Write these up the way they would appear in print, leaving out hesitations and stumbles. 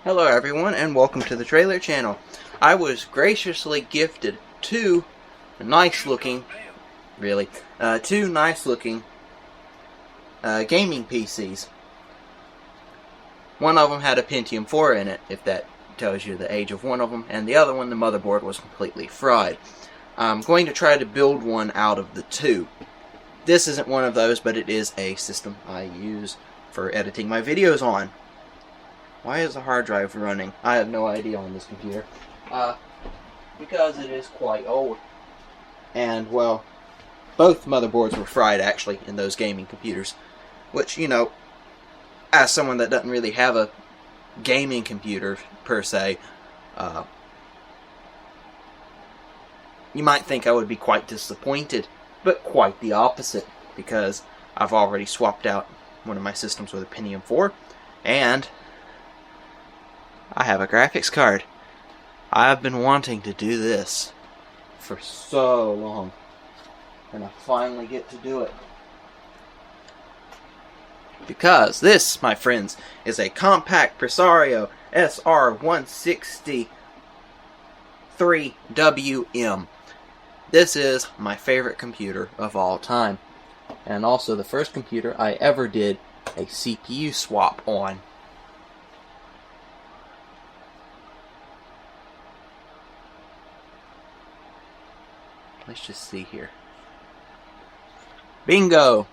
Hello everyone and welcome to the Trailer Channel. I was graciously gifted two nice looking gaming PCs. One of them had a Pentium 4 in it, if that tells you the age of one of them, and the other one, the motherboard was completely fried. I'm going to try to build one out of the two. This isn't one of those, but it is a system I use for editing my videos on. Why is the hard drive running? I have no idea on this computer. Because it is quite old. And, well, both motherboards were fried, actually, in those gaming computers. Which, you know, as someone that doesn't really have a gaming computer, per se, you might think I would be quite disappointed. But quite the opposite. Because I've already swapped out one of my systems with a Pentium 4. And I have a graphics card. I've been wanting to do this for so long, and I finally get to do it. Because this, my friends, is a compact Presario SR163WM. This is my favorite computer of all time, and also the first computer I ever did a CPU swap on. Let's just see here. Bingo!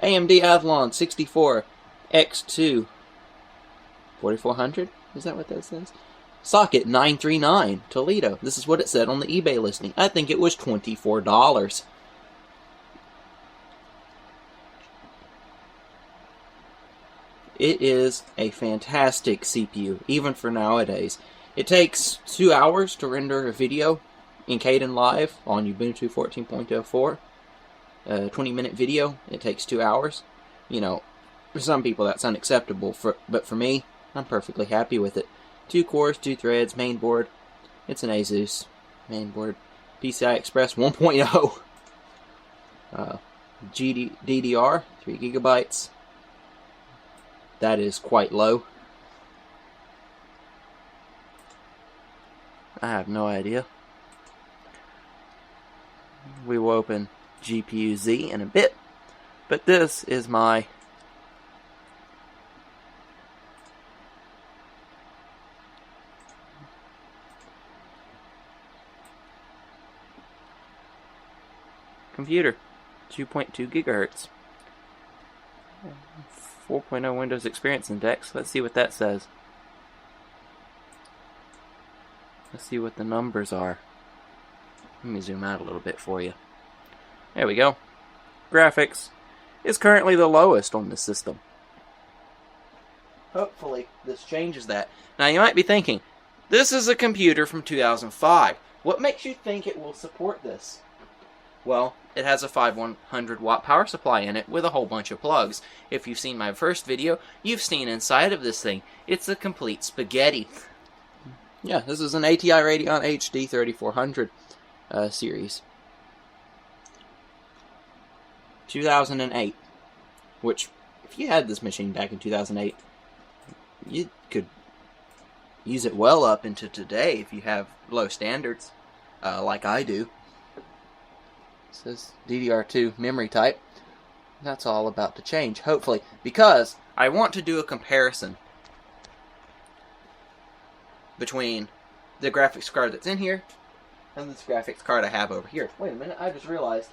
AMD Athlon 64 X2 4400? Is that what that says? Socket 939 Toledo. This is what it said on the eBay listing. I think it was $24. It is a fantastic CPU, even for nowadays. It takes 2 hours to render a video in Kdenlive on Ubuntu 14.04, 20-minute video. It takes 2 hours. You know, for some people that's unacceptable, but for me, I'm perfectly happy with it. 2 cores, 2 threads, mainboard. It's an Asus mainboard. PCI Express 1.0. DDR 3 gigabytes. That is quite low. I have no idea. We will open GPU-Z in a bit, but this is my computer, 2.2 gigahertz, 4.0 Windows Experience Index. Let's see what that says. Let's see what the numbers are. Let me zoom out a little bit for you. There we go. Graphics is currently the lowest on this system. Hopefully this changes that. Now you might be thinking, this is a computer from 2005. What makes you think it will support this? Well, it has a 5100 watt power supply in it with a whole bunch of plugs. If you've seen my first video, you've seen inside of this thing. It's a complete spaghetti. Yeah, this is an ATI Radeon HD 3400. Series 2008, which if you had this machine back in 2008, you could use it well up into today if you have low standards, like I do. It says DDR2 memory type. That's all about to change, hopefully, because I want to do a comparison between the graphics card that's in here and this graphics card I have over here. Wait a minute, I just realized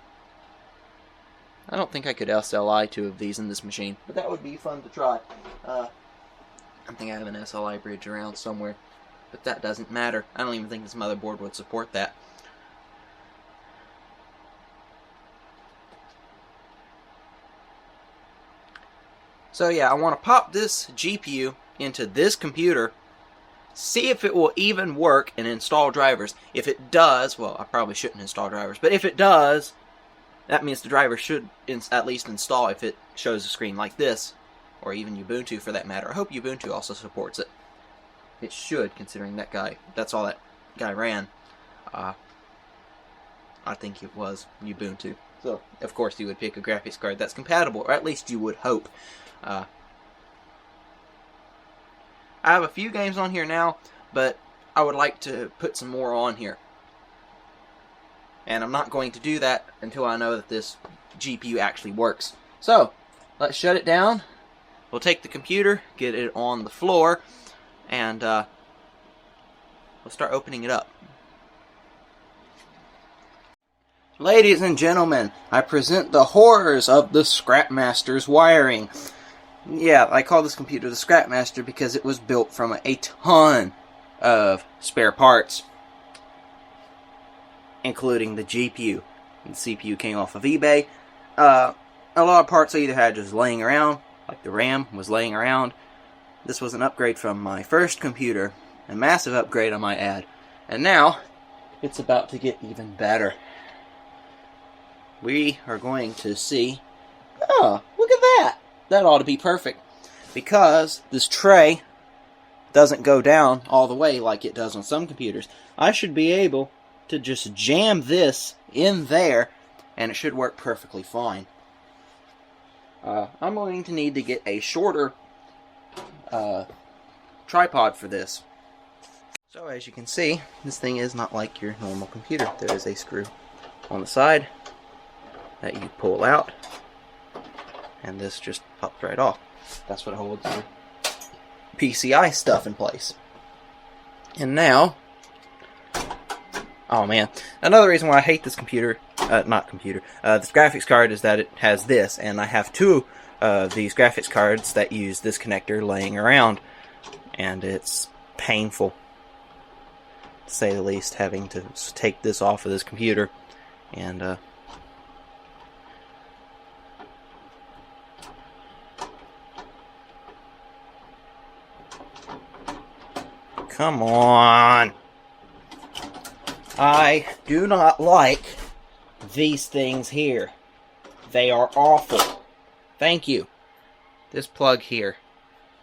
I don't think I could SLI 2 of these in this machine, but that would be fun to try. I think I have an SLI bridge around somewhere, but that doesn't matter. I don't even think this motherboard would support that. So yeah, I want to pop this GPU into this computer, see if it will even work and install drivers. If it does, well, I probably shouldn't install drivers, but if it does, that means the driver should at least install if it shows a screen like this, or even Ubuntu for that matter. I hope Ubuntu also supports it. It should, considering that's all that guy ran. I think it was Ubuntu. So, of course, you would pick a graphics card that's compatible, or at least you would hope. I have a few games on here now, but I would like to put some more on here. And I'm not going to do that until I know that this GPU actually works. So, let's shut it down. We'll take the computer, get it on the floor, and we'll start opening it up. Ladies and gentlemen, I present the horrors of the Scrapmaster's wiring. Yeah, I call this computer the Scrapmaster because it was built from a ton of spare parts, including the GPU. And the CPU came off of eBay. A lot of parts I either had just laying around, like the RAM was laying around. This was an upgrade from my first computer, a massive upgrade I might add. And now, it's about to get even better. We are going to see, oh, look at that! That ought to be perfect. Because this tray doesn't go down all the way like it does on some computers. I should be able to just jam this in there, and it should work perfectly fine. I'm going to need to get a shorter tripod for this. So as you can see, this thing is not like your normal computer. There is a screw on the side that you pull out, and this just pops right off. That's what holds the PCI stuff in place. And now, oh man, another reason why I hate this computer, this graphics card, is that it has this, and I have two of these graphics cards that use this connector laying around, and it's painful, to say the least, having to take this off of this computer, and come on. I do not like these things here. They are awful. Thank you. This plug here.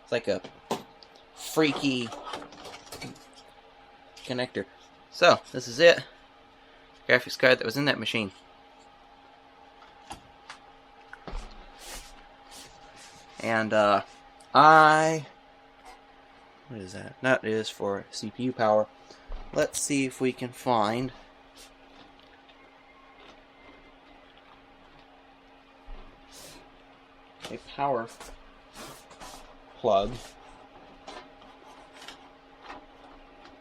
It's like a freaky connector. So, this is it. Graphics card that was in that machine. And, what is that? That is for CPU power. Let's see if we can find a power plug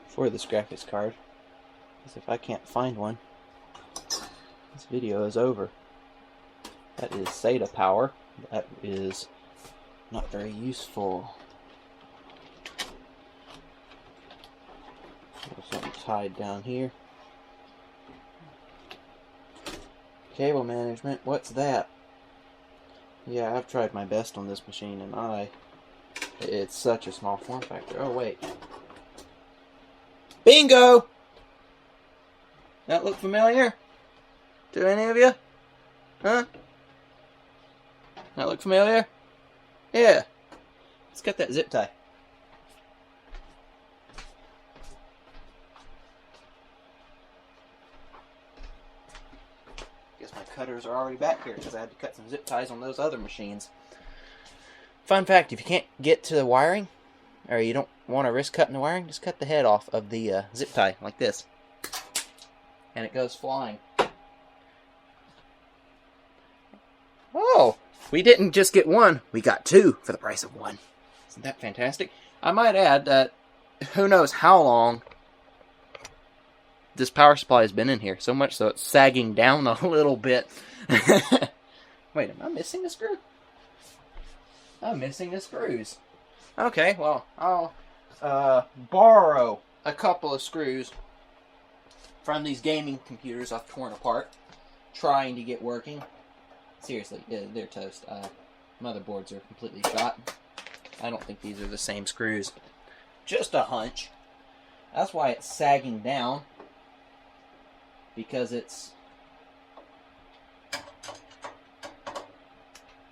for this graphics card. Because if I can't find one, this video is over. That is SATA power. That is not very useful. There's something tied down here. Cable management, what's that? Yeah, I've tried my best on this machine, and it's such a small form factor. Oh, wait. Bingo! That look familiar? To any of you? Huh? That look familiar? Yeah. Let's get that zip tie. Guess my cutters are already back here because I had to cut some zip ties on those other machines. Fun fact, if you can't get to the wiring, or you don't want to risk cutting the wiring, just cut the head off of the zip tie, like this. And it goes flying. Oh, we didn't just get one, we got two for the price of one. Isn't that fantastic? I might add that who knows how long this power supply has been in here, so much so it's sagging down a little bit. Wait, am I missing a screw? I'm missing the screws. Okay, well, I'll borrow a couple of screws from these gaming computers I've torn apart, trying to get working. Seriously, they're toast. Motherboards are completely shot. I don't think these are the same screws. Just a hunch. That's why it's sagging down. Because it's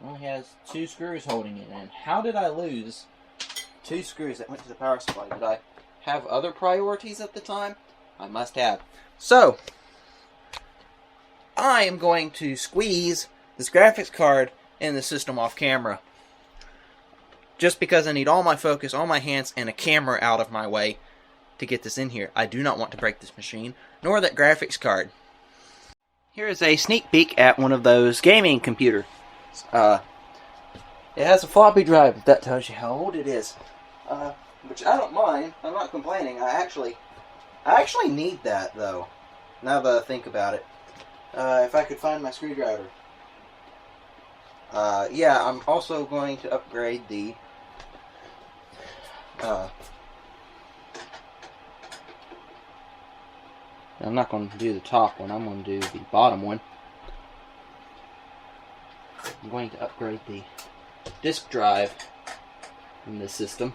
only has two screws holding it in. How did I lose two screws that went to the power supply? Did I have other priorities at the time? I must have. So, I am going to squeeze this graphics card in the system off camera. just because I need all my focus, all my hands, and a camera out of my way to get this in here. I do not want to break this machine, nor that graphics card. Here is a sneak peek at one of those gaming computers. It has a floppy drive, if that tells you how old it is. Which I don't mind. I'm not complaining. I actually need that, though, now that I think about it. If I could find my screwdriver. Yeah, I'm also going to upgrade the I'm not going to do the top one, I'm going to do the bottom one. I'm going to upgrade the disk drive in this system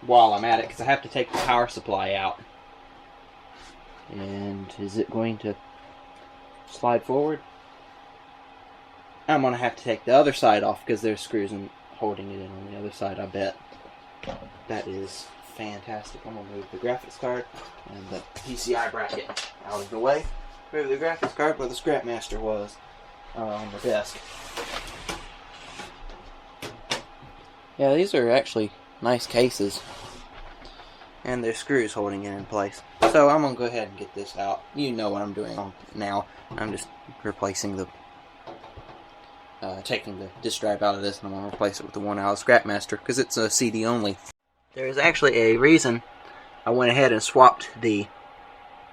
while I'm at it, because I have to take the power supply out. And is it going to slide forward? I'm going to have to take the other side off because there's screws holding it in on the other side, I bet. That is fantastic. I'm going to move the graphics card and the PCI bracket out of the way. Move the graphics card where the Scrapmaster was on the desk. Yeah, these are actually nice cases. And there's screws holding it in place. So I'm going to go ahead and get this out. You know what I'm doing now. I'm just replacing the taking the disk drive out of this, and I'm going to replace it with the one out of Scrapmaster because it's a CD only. There is actually a reason I went ahead and swapped the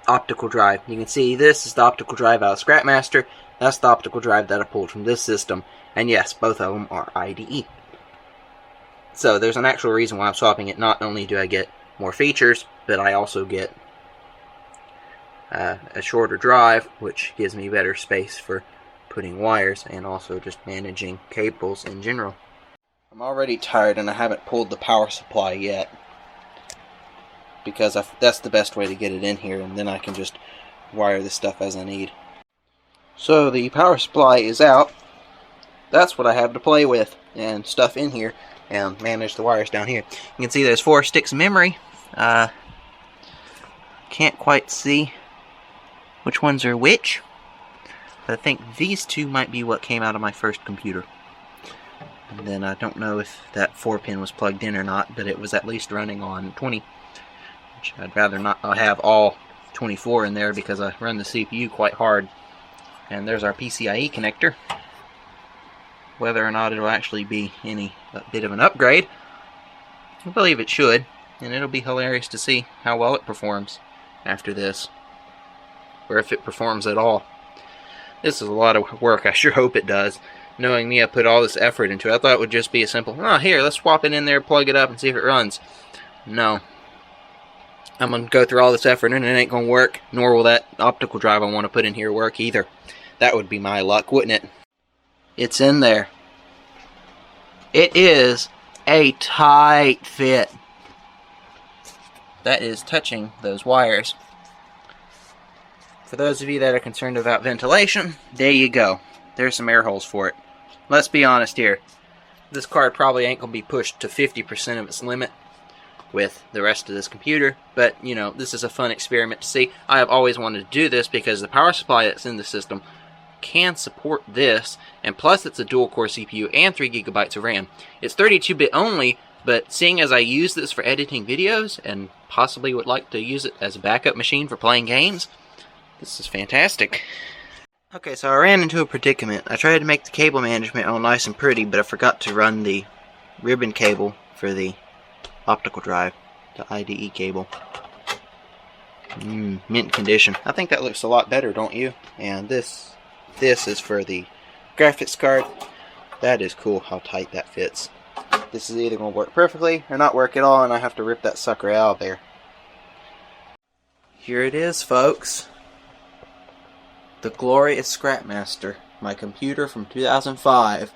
optical drive. You can see this is the optical drive out of Scrapmaster. That's the optical drive that I pulled from this system. And yes, both of them are IDE. So there's an actual reason why I'm swapping it. Not only do I get more features, but I also get a shorter drive, which gives me better space for putting wires and also just managing cables in general. I'm already tired and I haven't pulled the power supply yet because that's the best way to get it in here, and then I can just wire this stuff as I need. So the power supply is out. That's what I have to play with and stuff in here and manage the wires down here. You can see there's 4 sticks of memory. Can't quite see which ones are which. I think these 2 might be what came out of my first computer. And then I don't know if that 4-pin was plugged in or not, but it was at least running on 20. Which I'd rather not have all 24 in there because I run the CPU quite hard. And there's our PCIe connector. Whether or not it'll actually be any bit of an upgrade, I believe it should. And it'll be hilarious to see how well it performs after this. Or if it performs at all. This is a lot of work. I sure hope it does. Knowing me, I put all this effort into it. I thought it would just be a simple, oh, here, let's swap it in there, plug it up, and see if it runs. No. I'm going to go through all this effort, and it ain't going to work, nor will that optical drive I want to put in here work either. That would be my luck, wouldn't it? It's in there. It is a tight fit. That is touching those wires. For those of you that are concerned about ventilation, there you go. There's some air holes for it. Let's be honest here. This card probably ain't going to be pushed to 50% of its limit with the rest of this computer, but, you know, this is a fun experiment to see. I have always wanted to do this because the power supply that's in the system can support this, and plus it's a dual-core CPU and 3 GB of RAM. It's 32-bit only, but seeing as I use this for editing videos, and possibly would like to use it as a backup machine for playing games, this is fantastic. Okay, so I ran into a predicament. I tried to make the cable management all nice and pretty, but I forgot to run the ribbon cable for the optical drive, the IDE cable. Mint condition. I think that looks a lot better, don't you? And this is for the graphics card. That is cool how tight that fits. This is either going to work perfectly or not work at all, and I have to rip that sucker out of there. Here it is, folks. The glorious Scrapmaster, my computer from 2005,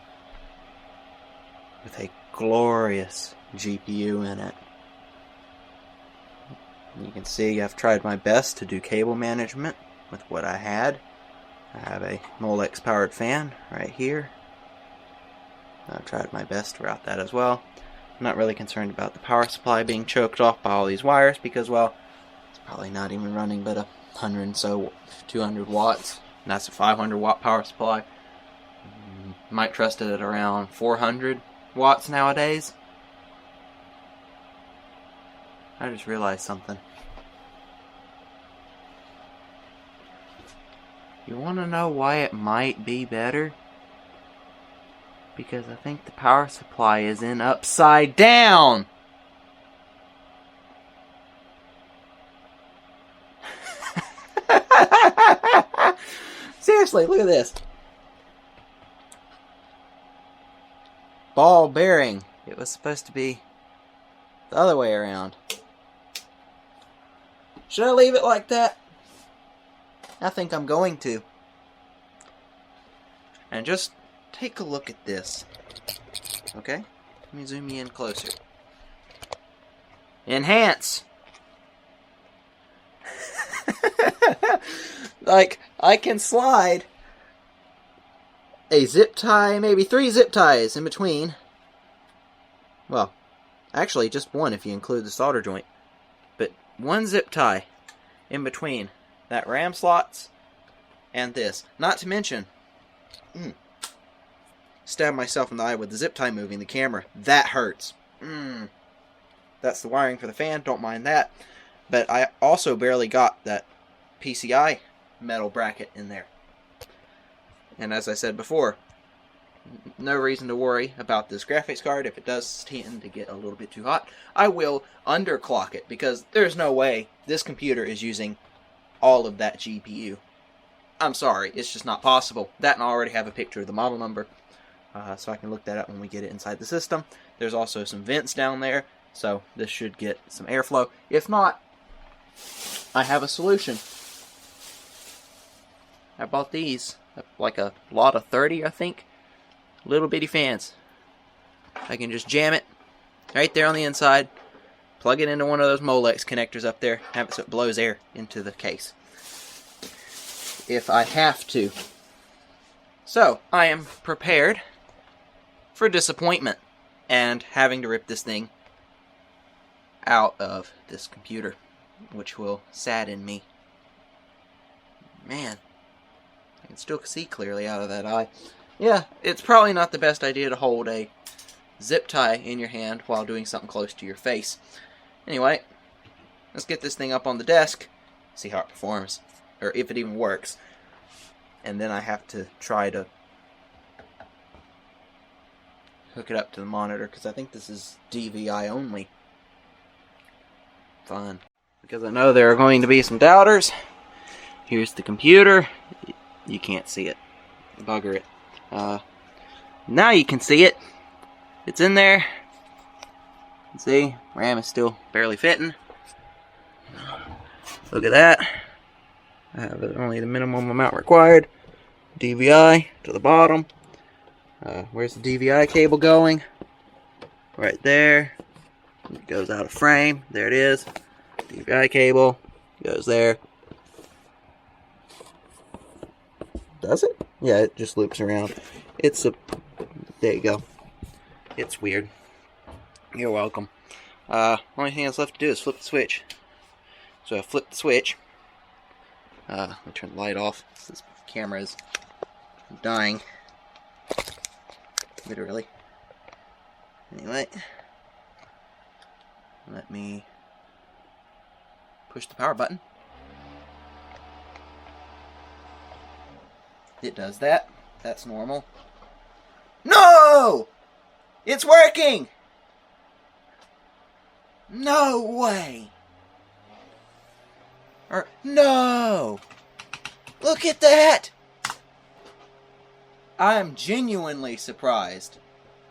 with a glorious GPU in it. You can see I've tried my best to do cable management with what I had. I have a Molex powered fan right here. I've tried my best throughout that as well. I'm not really concerned about the power supply being choked off by all these wires because, well, it's probably not even running but 100 and so 200 watts, and that's a 500 watt power supply. Might trust it at around 400 watts nowadays. I just realized something. You want to know why it might be better? Because I think the power supply is in upside down! Seriously, look at this. Ball bearing. It was supposed to be the other way around. Should I leave it like that? I think I'm going to. And just take a look at this. Okay? Let me zoom you in closer. Enhance! Like, I can slide a zip tie, maybe 3 zip ties in between. Well, actually just one if you include the solder joint. But 1 zip tie in between that RAM slots and this. Not to mention, stab myself in the eye with the zip tie moving the camera. That hurts. That's the wiring for the fan, don't mind that. But I also barely got that PCI metal bracket in there. And as I said before, no reason to worry about this graphics card. If it does tend to get a little bit too hot, I will underclock it, because there's no way this computer is using all of that GPU. I'm sorry, it's just not possible. That, and I already have a picture of the model number, so I can look that up when we get it inside the system. There's also some vents down there, so this should get some airflow. If not, I have a solution. I bought these, like a lot of 30, I think. Little bitty fans. I can just jam it right there on the inside, plug it into one of those Molex connectors up there, have it so it blows air into the case if I have to. So, I am prepared for disappointment and having to rip this thing out of this computer, which will sadden me. Man, I can still see clearly out of that eye. Yeah, it's probably not the best idea to hold a zip tie in your hand while doing something close to your face. Anyway, let's get this thing up on the desk, see how it performs, or if it even works. And then I have to try to hook it up to the monitor, because I think this is DVI only. Fun. Because I know there are going to be some doubters. Here's the computer. You can't see it. Bugger it. Now you can see it. It's in there. See, RAM is still barely fitting. Look at that. I have only the minimum amount required. DVI to the bottom. Where's the DVI cable going? Right there. It goes out of frame. There it is. DVI cable goes there. Does it? Yeah, it just loops around. It's a... There you go. It's weird. You're welcome. Only thing that's left to do is flip the switch. So I flip the switch. Let me turn the light off. This camera is dying. Literally. Anyway. Let me push the power button. It does that. That's normal. No! It's working! No way! Or, no! Look at that! I'm genuinely surprised.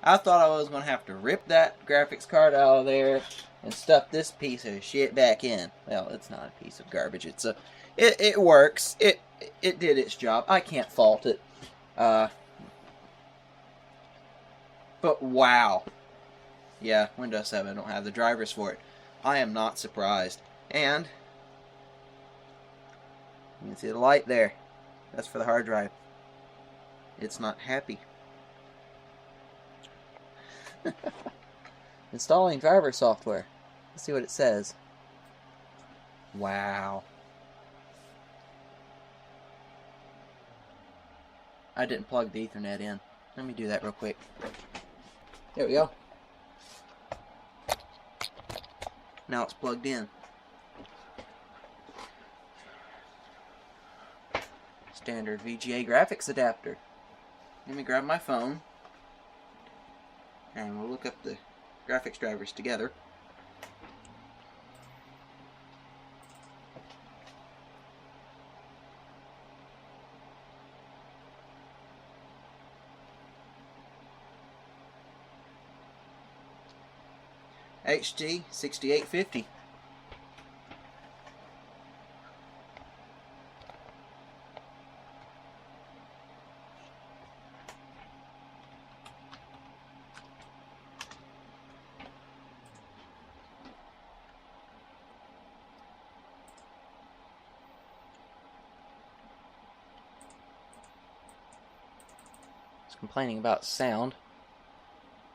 I thought I was going to have to rip that graphics card out of there and stuff this piece of shit back in. Well, it's not a piece of garbage. It's a... It works. It did its job. I can't fault it. But wow. Yeah, Windows 7 don't have the drivers for it. I am not surprised. And you can see the light there. That's for the hard drive. It's not happy. Installing driver software. Let's see what it says. Wow. I didn't plug the Ethernet in. Let me do that real quick. There we go. Now it's plugged in. Standard VGA graphics adapter. Let me grab my phone and we'll look up the graphics drivers together. HD 6850. It's complaining about sound.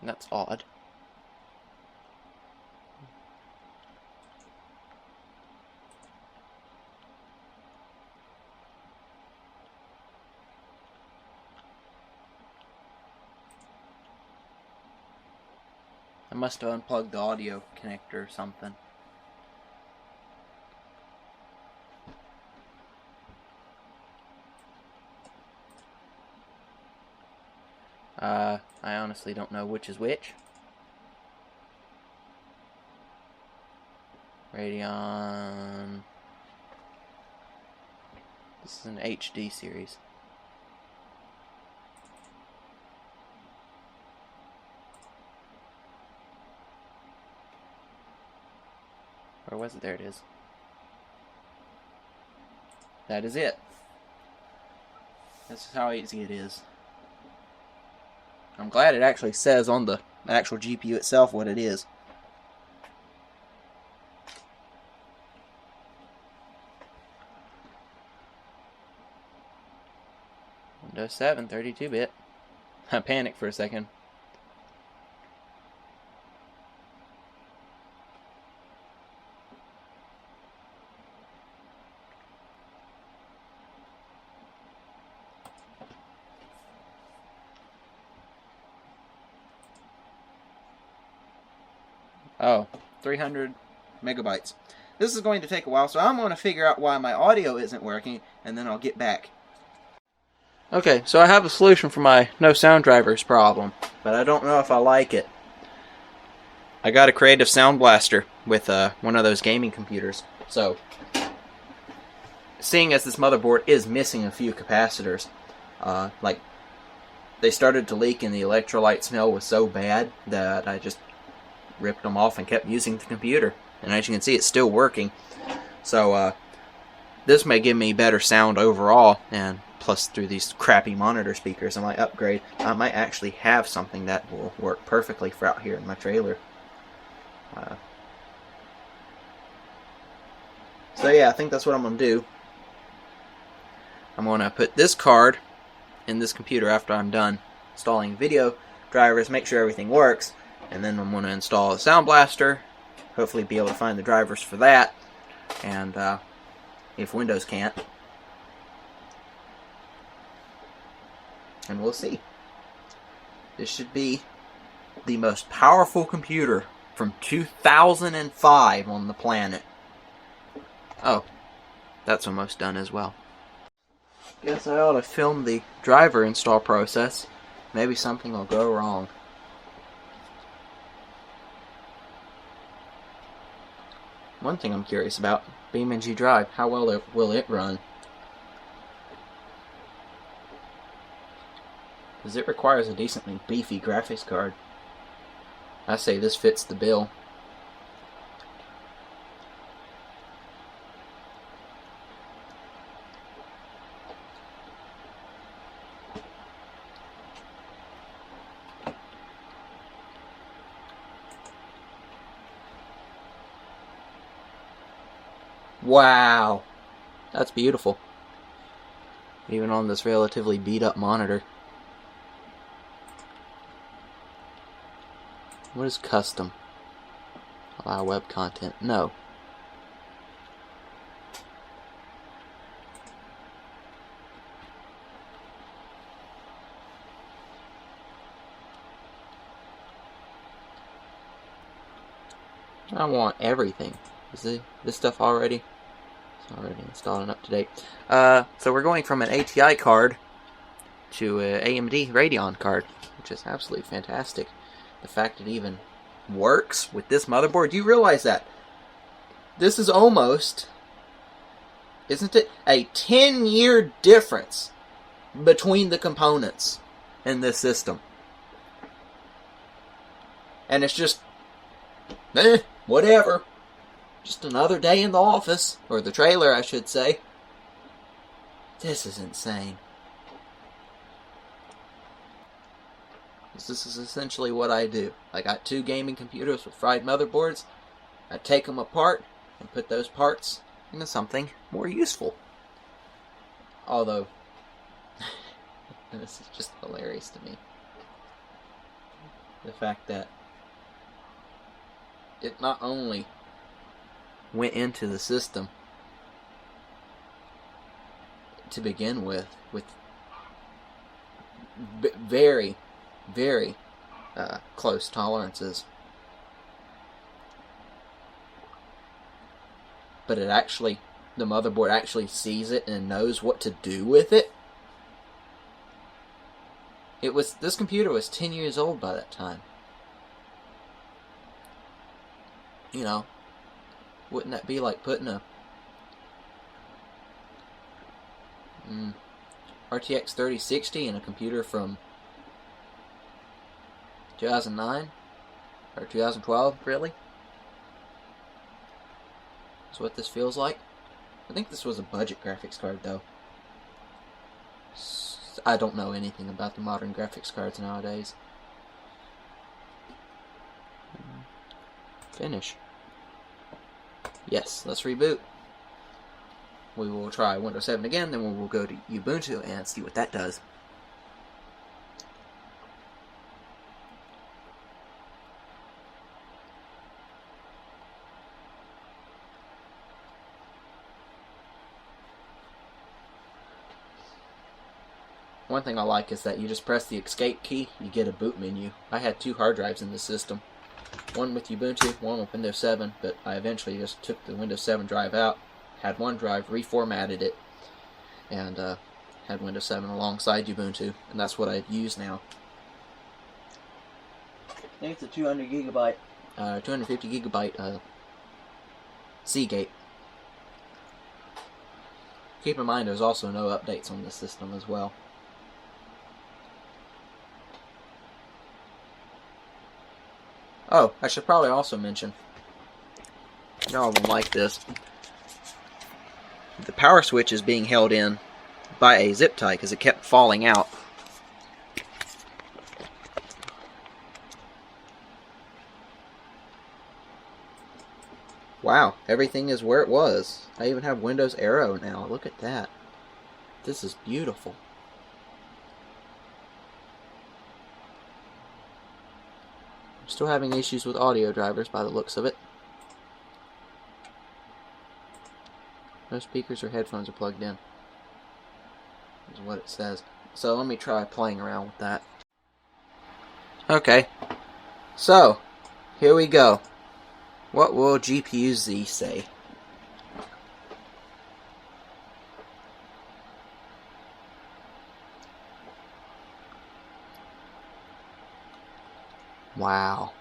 That's odd. I must have unplugged the audio connector or something. I honestly don't know which is which. Radeon. This is an HD series. Or was it? There it is. That is it. This is how easy it is. I'm glad it actually says on the actual GPU itself what it is. Windows 7, 32-bit. I panicked for a second. Oh, 300 megabytes. This is going to take a while, so I'm going to figure out why my audio isn't working, and then I'll get back. Okay, so I have a solution for my no sound drivers problem, but I don't know if I like it. I got a Creative Sound Blaster with one of those gaming computers. So, seeing as this motherboard is missing a few capacitors, like they started to leak and the electrolyte smell was so bad that I just ripped them off and kept using the computer. And as you can see, it's still working. So this may give me better sound overall, and plus through these crappy monitor speakers I might upgrade. I might actually have something that will work perfectly for out here in my trailer. So yeah, I think that's what I'm going to do. I'm going to put this card in this computer after I'm done installing video drivers, make sure everything works, and then I'm going to install a Sound Blaster, hopefully be able to find the drivers for that, and if Windows can't, and we'll see. This should be the most powerful computer from 2005 on the planet. Oh, that's almost done as well. Guess I ought to film the driver install process. Maybe something will go wrong. One thing I'm curious about, BeamNG Drive, how well will it run? Because it requires a decently beefy graphics card. I say this fits the bill. Wow, that's beautiful. Even on this relatively beat up monitor. What is custom? Allow web content. No. I want everything. Is this stuff already? It's already installed and up to date. So we're going from an ATI card to an AMD Radeon card, which is absolutely fantastic. The fact it even works with this motherboard, you realize that this is almost, isn't it, a 10-year difference between the components in this system. And it's just, whatever. Just another day in the office, or the trailer, I should say. This is insane. This is essentially what I do. I got 2 gaming computers with fried motherboards. I take them apart and put those parts into something more useful. Although, this is just hilarious to me. The fact that it not only went into the system to begin with very, very close tolerances, but it actually, the motherboard actually sees it and knows what to do with it. This computer was 10 years old by that time. You know, wouldn't that be like putting a RTX 3060 in a computer from 2009 or 2012, really? That's what this feels like. I think this was a budget graphics card, though. I don't know anything about the modern graphics cards nowadays. Finish. Yes, let's reboot. We will try Windows 7 again, then we will go to Ubuntu and see what that does. One thing I like is that you just press the escape key, you get a boot menu. I had 2 hard drives in this system. One with Ubuntu, one with Windows 7, but I eventually just took the Windows 7 drive out, had one drive, reformatted it, and had Windows 7 alongside Ubuntu, and that's what I use now. I think it's a 250 gigabyte Seagate. Keep in mind there's also no updates on this system as well. Oh, I should probably also mention, y'all will like this, the power switch is being held in by a zip tie because it kept falling out. Wow, everything is where it was. I even have Windows Aero now. Look at that. This is beautiful. Still having issues with audio drivers by the looks of it. No speakers or headphones are plugged in, is what it says. So let me try playing around with that. Okay, so here we go. What will GPU-Z say? Wow.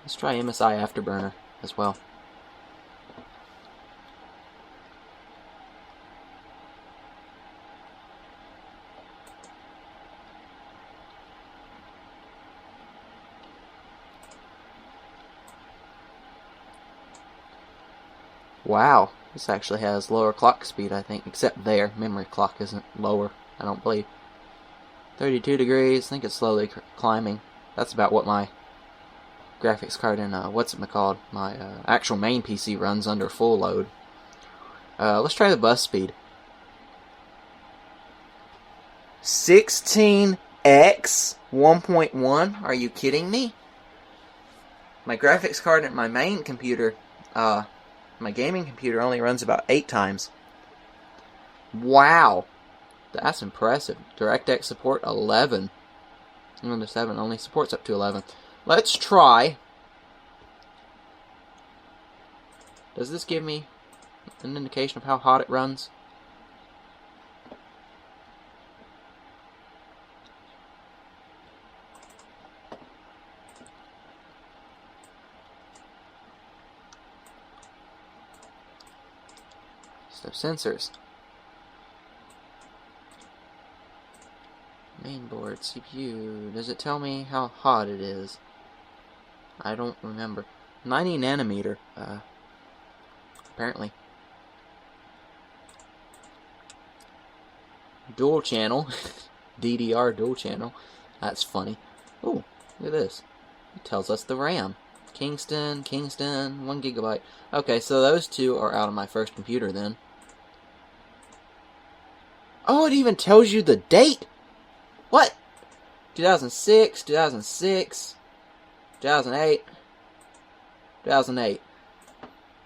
Let's try MSI Afterburner as well. Wow. This actually has lower clock speed, I think, except there. Memory clock isn't lower, I don't believe. 32 degrees. I think it's slowly climbing. That's about what my graphics card in my actual main PC runs under full load. Let's try the bus speed. 16x 1.1. Are you kidding me? My graphics card in my main computer, my gaming computer, only runs about 8 times. Wow, that's impressive. DirectX support 11. Windows 7 only supports up to 11. Let's try Does this give me an indication of how hot it runs? Step sensors. Mainboard, CPU. Does it tell me how hot it is? I don't remember. 90 nanometer. Apparently. Dual channel. DDR dual channel. That's funny. Oh, look at this. It tells us the RAM. Kingston, 1 gigabyte. Okay, so those two are out of my first computer then. Oh, it even tells you the date! What? 2006, 2006, 2008, 2008.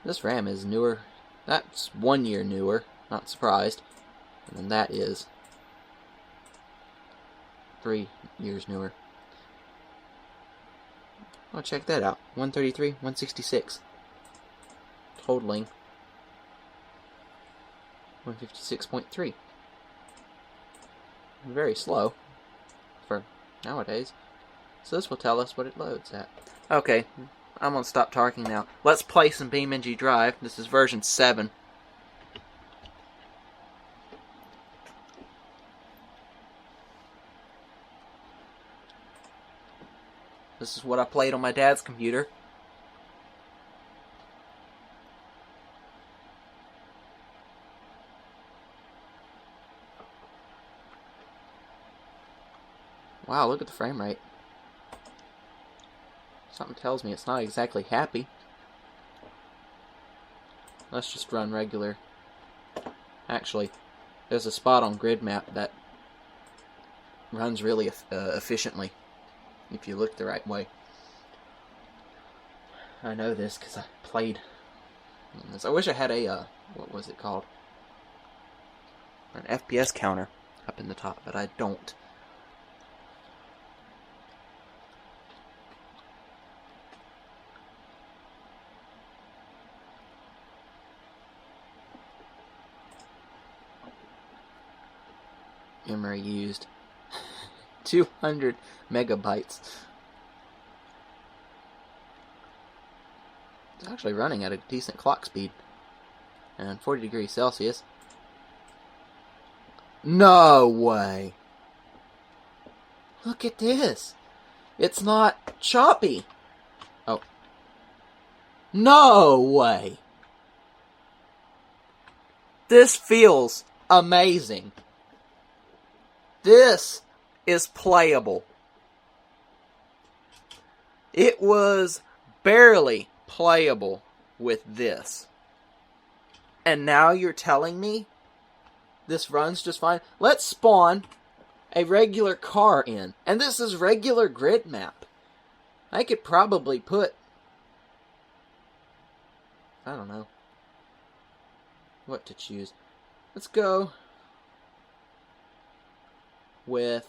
This RAM is newer. That's 1 year newer. Not surprised. And then that is 3 years newer. Oh, check that out. 133, 166. Totaling 156.3. Very slow for nowadays. So this will tell us what it loads at. Okay, I'm going to stop talking now. Let's play some BeamNG Drive. This is version 7. This is what I played on my dad's computer. Wow, look at the frame rate. Something tells me it's not exactly happy. Let's just run regular. Actually, there's a spot on GridMap that runs really efficiently if you look the right way. I know this because I played this. I wish I had a, what was it called? An FPS counter up in the top, but I don't. Memory used 200 megabytes. It's actually running at a decent clock speed and 40 degrees Celsius. No way! Look at this! It's not choppy! Oh. No way! This feels amazing. This is playable. It was barely playable with this. And now you're telling me this runs just fine? Let's spawn a regular car in. And this is regular GridMap. I could probably put, I don't know what to choose. Let's go with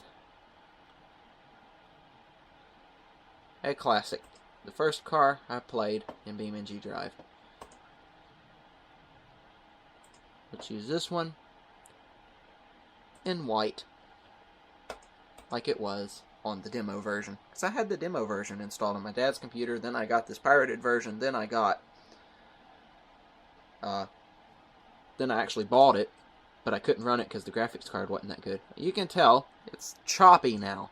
a classic. The first car I played in BeamNG Drive. We'll choose this one in white, like it was on the demo version. Because I had the demo version installed on my dad's computer, then I got this pirated version, then I got, then I actually bought it, but I couldn't run it because the graphics card wasn't that good. You can tell it's choppy now.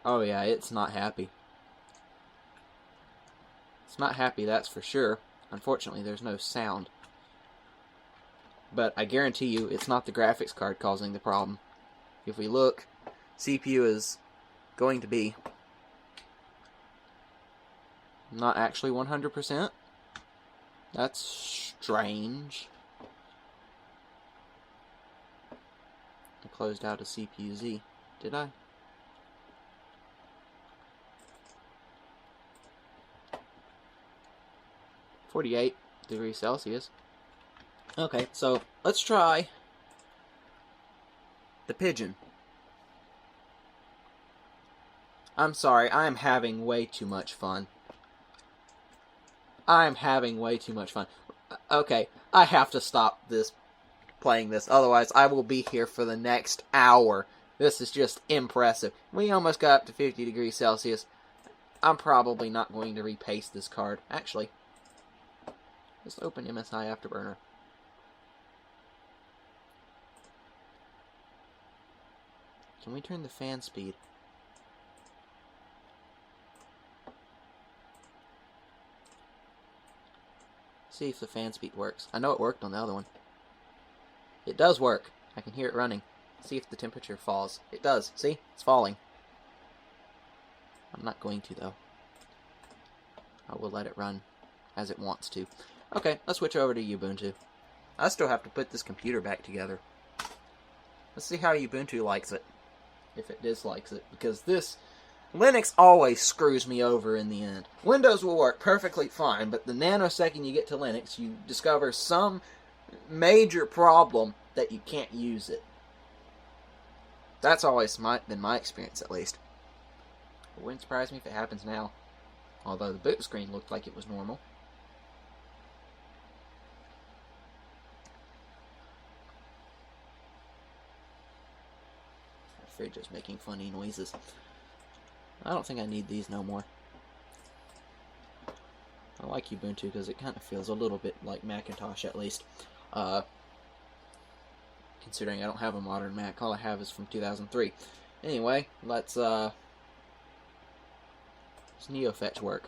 Oh yeah, it's not happy. It's not happy, that's for sure. Unfortunately, there's no sound. But I guarantee you, it's not the graphics card causing the problem. If we look, CPU is going to be not actually 100%. That's strange. I closed out a CPU-Z. Did I? .48 degrees Celsius. Okay, so let's try the Pigeon. I'm sorry, I am having way too much fun. I'm having way too much fun. Okay, I have to stop playing this, otherwise I will be here for the next hour. This is just impressive. We almost got up to 50 degrees Celsius. I'm probably not going to repaste this card. Actually, let's open MSI Afterburner. Can we turn the fan speed? See if the fan speed works. I know it worked on the other one. It does work. I can hear it running. See if the temperature falls. It does. See? It's falling. I'm not going to, though. I will let it run as it wants to. Okay, let's switch over to Ubuntu. I still have to put this computer back together. Let's see how Ubuntu likes it. If it dislikes it. Because this Linux always screws me over in the end. Windows will work perfectly fine, but the nanosecond you get to Linux, you discover some major problem that you can't use it. That's always been my experience, at least. It wouldn't surprise me if it happens now. Although the boot screen looked like it was normal. The fridge is making funny noises. I don't think I need these no more. I like Ubuntu because it kind of feels a little bit like Macintosh, at least. Considering I don't have a modern Mac, all I have is from 2003. Anyway, let's NeoFetch work.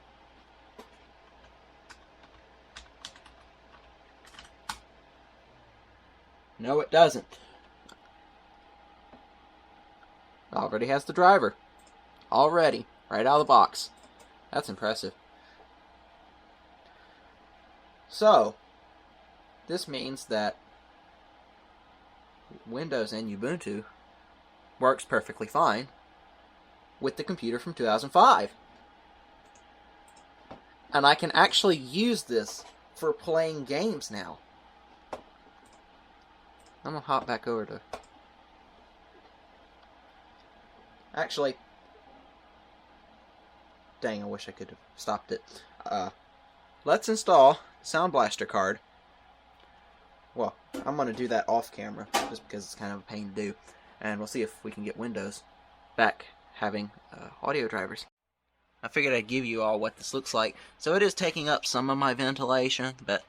No, it doesn't. It already has the driver. Already, right out of the box. That's impressive. So, this means that Windows and Ubuntu works perfectly fine with the computer from 2005. And I can actually use this for playing games now. I'm going to hop back over to... Actually... Dang, I wish I could have stopped it. Let's install Sound Blaster card. Well, I'm going to do that off camera, just because it's kind of a pain to do. And we'll see if we can get Windows back having audio drivers. I figured I'd give you all what this looks like. So it is taking up some of my ventilation, but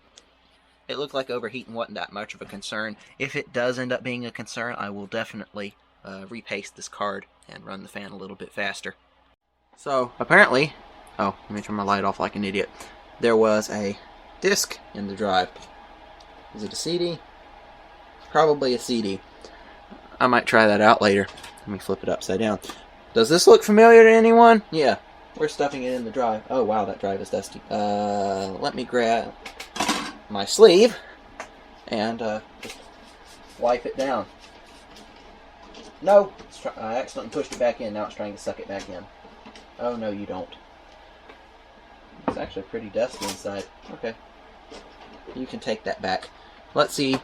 it looked like overheating wasn't that much of a concern. If it does end up being a concern, I will definitely repaste this card and run the fan a little bit faster. So, apparently, oh, let me turn my light off like an idiot. There was a disc in the drive. Is it a CD? Probably a CD. I might try that out later. Let me flip it upside down. Does this look familiar to anyone? Yeah. We're stuffing it in the drive. Oh, wow, that drive is dusty. Let me grab my sleeve and just wipe it down. No! I accidentally pushed it back in. Now it's trying to suck it back in. Oh, no, you don't. It's actually pretty dusty inside. Okay. You can take that back. Let's see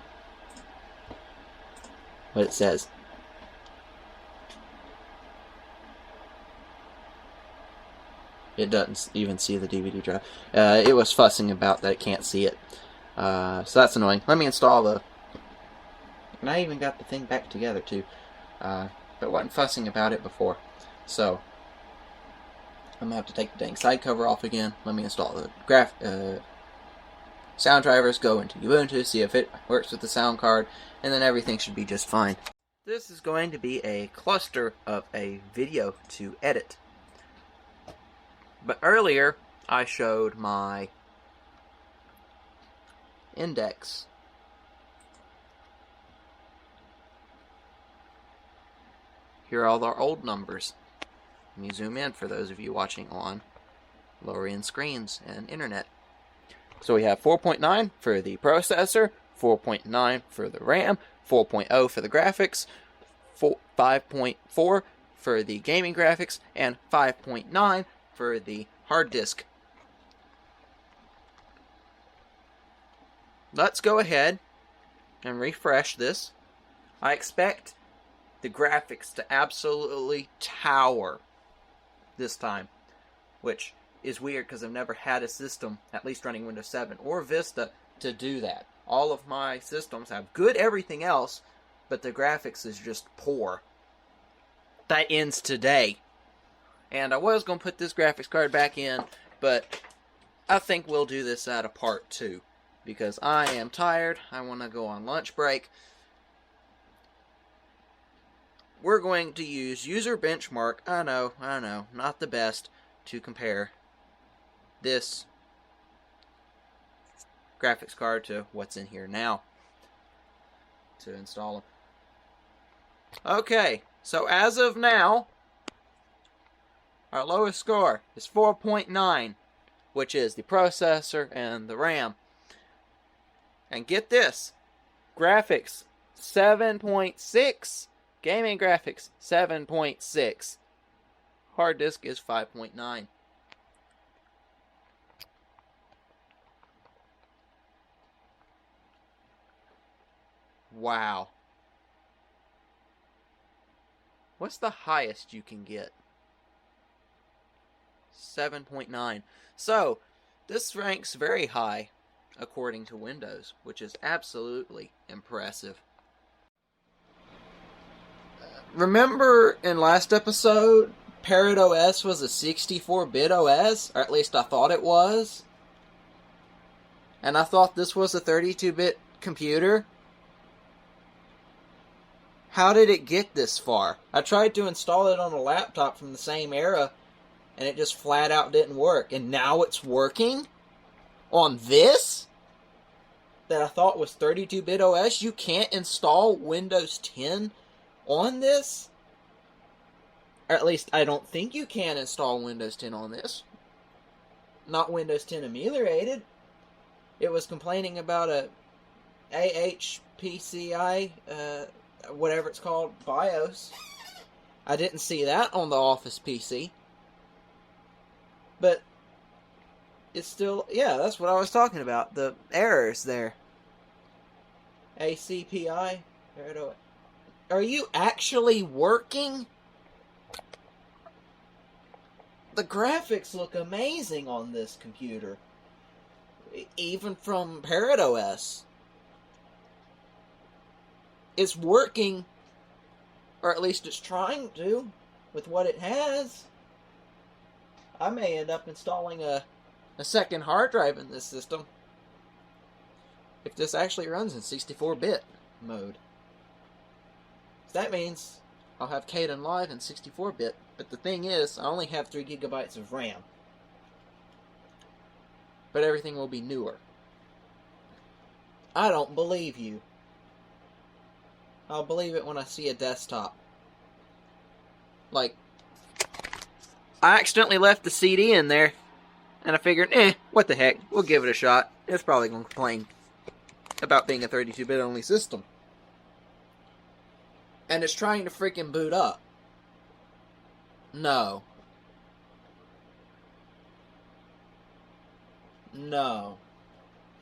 what it says. It doesn't even see the DVD drive. It was fussing about that it can't see it. So that's annoying. Let me install the... And I even got the thing back together, too. But wasn't fussing about it before. So, I'm going to have to take the dang side cover off again. Let me install the sound drivers, go into Ubuntu, see if it works with the sound card, and then everything should be just fine. This is going to be a cluster of a video to edit. But earlier, I showed my index. Here are all our old numbers. Let me zoom in for those of you watching on lower end screens and internet. So we have 4.9 for the processor, 4.9 for the RAM, 4.0 for the graphics, 5.4 for the gaming graphics, and 5.9 for the hard disk. Let's go ahead and refresh this. I expect the graphics to absolutely tower this time, which is weird because I've never had a system, at least running Windows 7 or Vista, to do that. All of my systems have good everything else, but the graphics is just poor. That ends today. And I was going to put this graphics card back in, but I think we'll do this at a part 2. Because I am tired. I want to go on lunch break. We're going to use user benchmark. I know, not the best to compare this graphics card to what's in here now to install them. Okay, so as of now, our lowest score is 4.9, which is the processor and the RAM. And get this, graphics 7.6, gaming graphics 7.6, hard disk is 5.9. Wow. What's the highest you can get? 7.9. So, this ranks very high according to Windows, which is absolutely impressive. Remember in last episode, Parrot OS was a 64-bit OS? Or at least I thought it was. And I thought this was a 32-bit computer? How did it get this far? I tried to install it on a laptop from the same era, and it just flat out didn't work. And now it's working? On this? That I thought was 32-bit OS? You can't install Windows 10 on this? Or at least I don't think you can install Windows 10 on this. Not Windows 10 ameliorated. It was complaining about a AHPCI, whatever it's called, BIOS. I didn't see that on the Office PC. But it's still, yeah, that's what I was talking about. The errors there. ACPI. Are you actually working? The graphics look amazing on this computer. Even from Parrot OS. It's working, or at least it's trying to, with what it has. I may end up installing a second hard drive in this system if this actually runs in 64-bit mode. So that means I'll have Kdenlive in 64-bit, but the thing is, I only have 3 gigabytes of RAM. But everything will be newer. I don't believe you. I'll believe it when I see a desktop. Like, I accidentally left the CD in there, and I figured, what the heck, we'll give it a shot. It's probably going to complain about being a 32-bit only system. And it's trying to freaking boot up. No. No.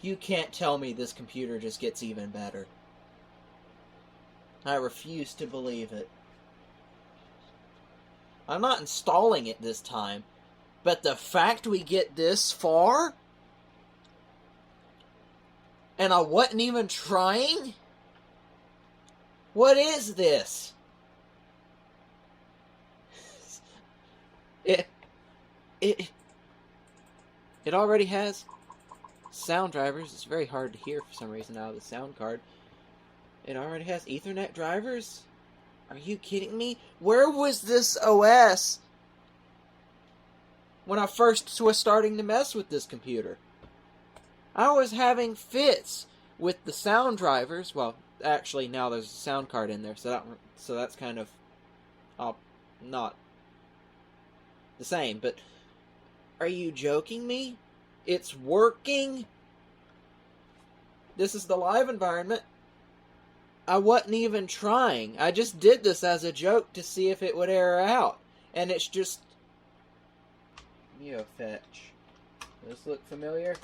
You can't tell me this computer just gets even better. I refuse to believe it. I'm not installing it this time, but the fact we get this far, and I wasn't even trying? What is this? It already has sound drivers. It's very hard to hear for some reason out of the sound card. It already has Ethernet drivers? Are you kidding me? Where was this OS when I first was starting to mess with this computer? I was having fits with the sound drivers. Well, actually, now there's a sound card in there, so that's kind of not the same. But are you joking me? It's working? This is the live environment. I wasn't even trying. I just did this as a joke to see if it would error out. And it's just... NeoFetch. Does this look familiar?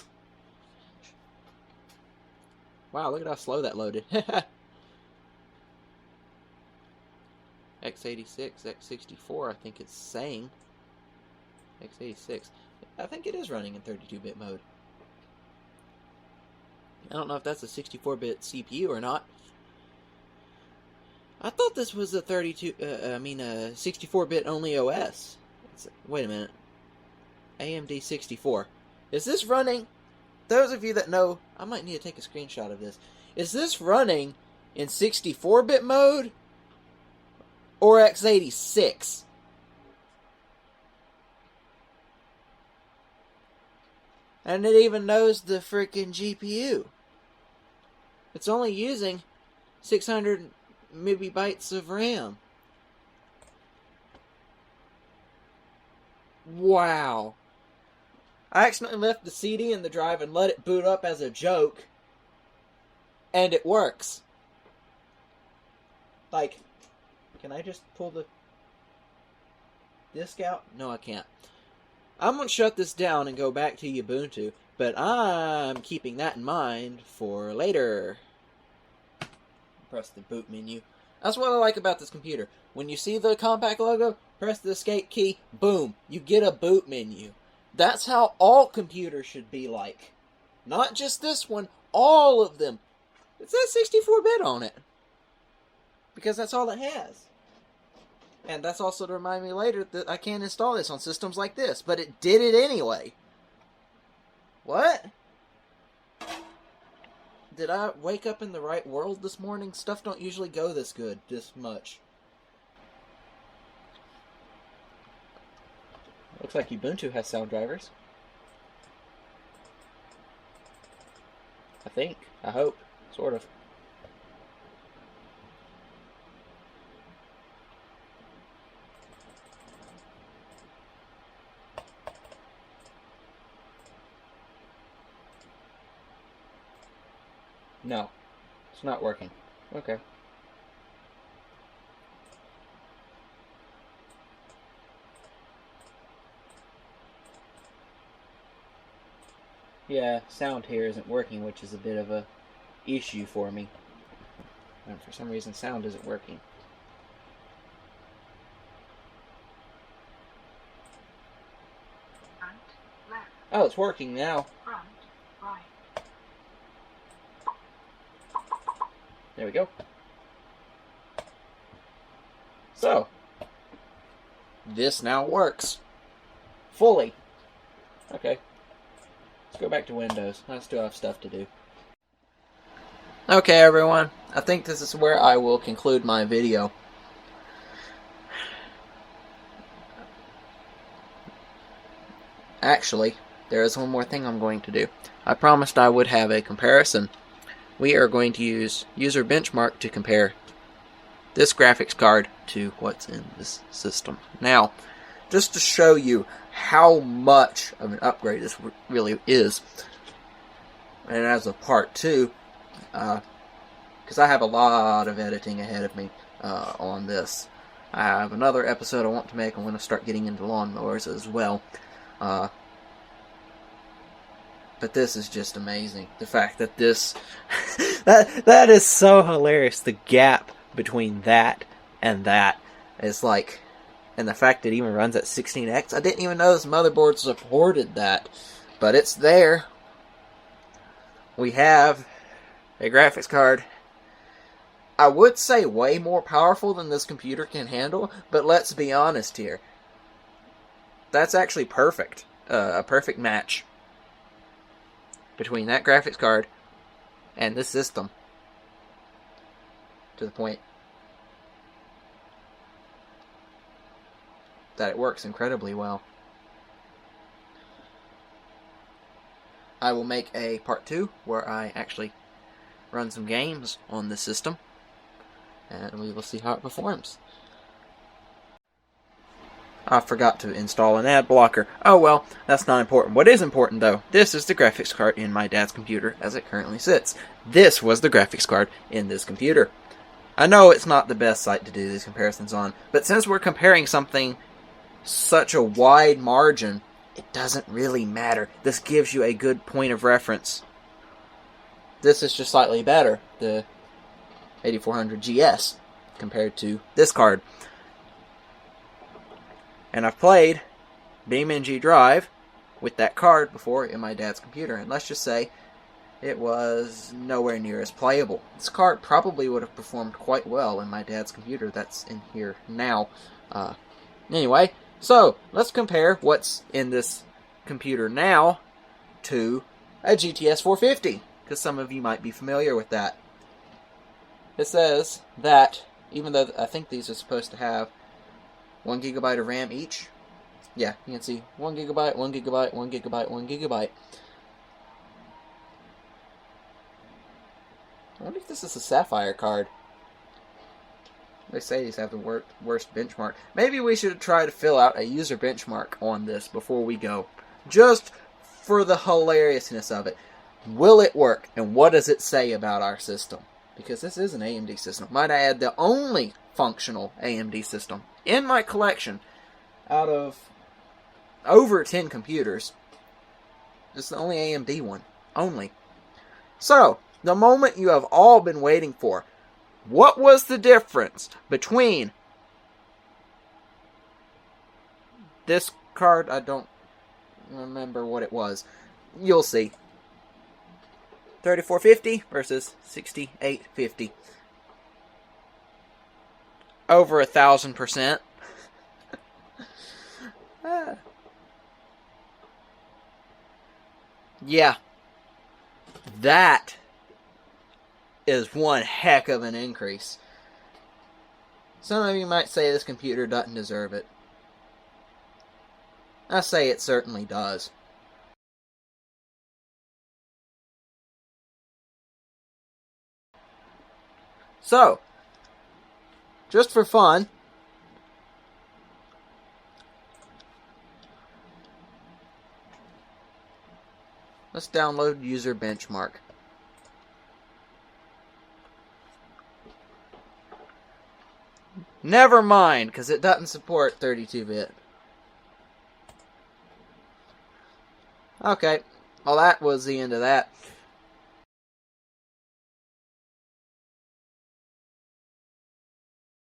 Wow, look at how slow that loaded. x86, x64, I think it's saying. x86. I think it is running in 32-bit mode. I don't know if that's a 64-bit CPU or not. I thought this was a 64-bit only OS. Wait a minute. AMD 64. Is this running? Those of you that know, I might need to take a screenshot of this. Is this running in 64-bit mode or x86? And it even knows the freaking GPU. It's only using 600 megabytes of RAM. Wow. I accidentally left the CD in the drive and let it boot up as a joke. And it works. Like, can I just pull the disk out? No, I can't. I'm going to shut this down and go back to Ubuntu, but I'm keeping that in mind for later. Press the boot menu. That's what I like about this computer. When you see the Compaq logo, press the escape key, boom, you get a boot menu. That's how all computers should be like. Not just this one, all of them. It says 64-bit on it. Because that's all it has. And that's also to remind me later that I can't install this on systems like this. But it did it anyway. What? Did I wake up in the right world this morning? Stuff don't usually go this good, this much. Looks like Ubuntu has sound drivers. I think. I hope. Sort of. No. It's not working. Okay. Yeah, sound here isn't working, which is a bit of a issue for me. And for some reason, sound isn't working. Front, left. Oh, it's working now. Front, right. There we go. So, this now works. Fully. Okay. Let's go back to Windows. I still have stuff to do. Okay, everyone. I think this is where I will conclude my video. Actually, there is one more thing I'm going to do. I promised I would have a comparison. We are going to use user benchmark to compare this graphics card to what's in this system. Now, just to show you how much of an upgrade this really is, and as a part 2, because I have a lot of editing ahead of me on this. I have another episode I want to make. I'm going to start getting into lawnmowers as well. But this is just amazing. The fact that this... that is so hilarious. The gap between that and that is like... And the fact that it even runs at 16x. I didn't even know this motherboard supported that. But it's there. We have a graphics card. I would say way more powerful than this computer can handle. But let's be honest here. That's actually perfect. A perfect match between that graphics card and this system, to the point that it works incredibly well. I will make a part 2 where I actually run some games on this system, and we will see how it performs. I forgot to install an ad blocker. Oh well, that's not important. What is important though, this is the graphics card in my dad's computer as it currently sits. This was the graphics card in this computer. I know it's not the best site to do these comparisons on, but since we're comparing something such a wide margin, it doesn't really matter. This gives you a good point of reference. This is just slightly better, the 8400 GS, compared to this card. And I've played BeamNG Drive with that card before in my dad's computer. And let's just say it was nowhere near as playable. This card probably would have performed quite well in my dad's computer that's in here now. Anyway, so let's compare what's in this computer now to a GTS 450, because some of you might be familiar with that. It says that, even though I think these are supposed to have 1 gigabyte of RAM each, yeah, you can see 1 gigabyte, 1 gigabyte, 1 gigabyte, 1 gigabyte. I wonder if this is a Sapphire card. They say these have the worst benchmark. Maybe we should try to fill out a user benchmark on this before we go. Just for the hilariousness of it. Will it work? And what does it say about our system? Because this is an AMD system. Might I add, the only functional AMD system in my collection out of over 10 computers. It's the only AMD one. Only. So, the moment you have all been waiting for. What was the difference between this card? I don't remember what it was. You'll see. 3450 versus 6850. Over 1,000%. Yeah. That is one heck of an increase. Some of you might say this computer doesn't deserve it. I say it certainly does. So, just for fun, let's download user benchmark. Never mind, because it doesn't support 32-bit. Okay, well that was the end of that.